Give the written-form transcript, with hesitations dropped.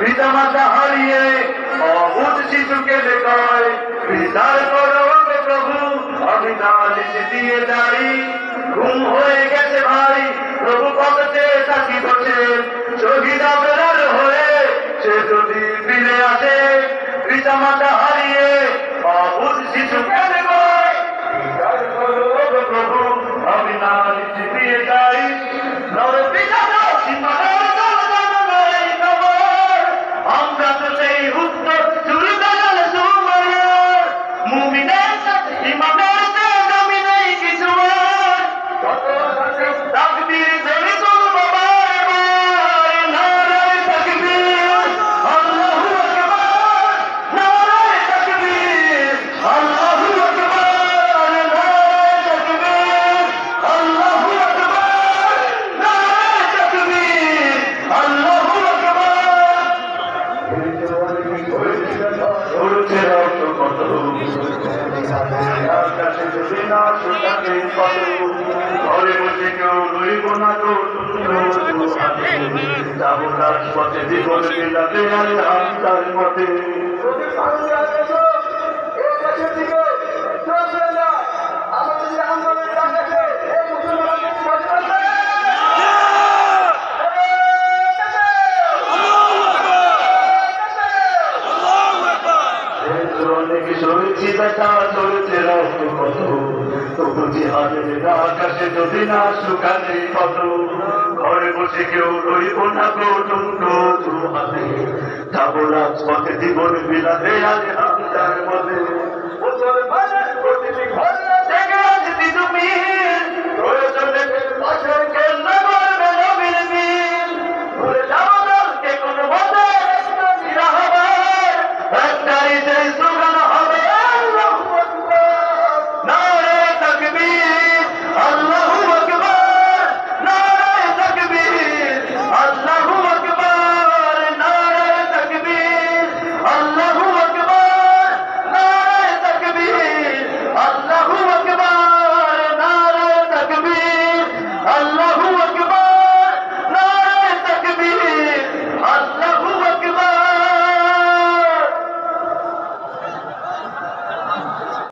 পিতা মাতা হারিয়ে অবুঝ শিশুকে দেখায় বিচার করো গো প্রভু আমি নালিশ দিয়ে যাই ঘুম হয়ে গেছে ভাই প্রভু কততে থাকি বসে শহীদ আবরার হয়ে সে যদি ফিরে আসে পিতা মাতা হারিয়ে অবুঝ শিশুকে দেখায় বিচার করো গো প্রভু আমি নালিশ দিয়ে যাই নরে পিতা আমরা তো সেই উত্তর চুরি দাঁড়াল সুমার মুমিনের সাথে ইমামের দামি নেই কিছু তাকবীর ধরে তুলবো বারবার নারায়ে তাকবীর আল্লাহু আকবার নারায়ে তাকবীর আল্লাহু আকবার নারায়ে তাকবীর আল্লাহু আকবার নারায়ে তাকবীর আল্লাহু আকাশে যদি না শুকাতে পারো ঘরে বসে কেউ লইব না তো যাবো রাজপথে জীবন বিলাতে আল্লাহর মতে চলেছি বেটা চলেছে রক্ত কত তবু জিহাদের আকাশে যদি না শুকাতে কত ঘরে বসে কেউ রইব না গো টুকরো দু হাতে যাবো রাজপথে জীবন বিলাতে আল্লাহর মতে প্রতিটি ঘরে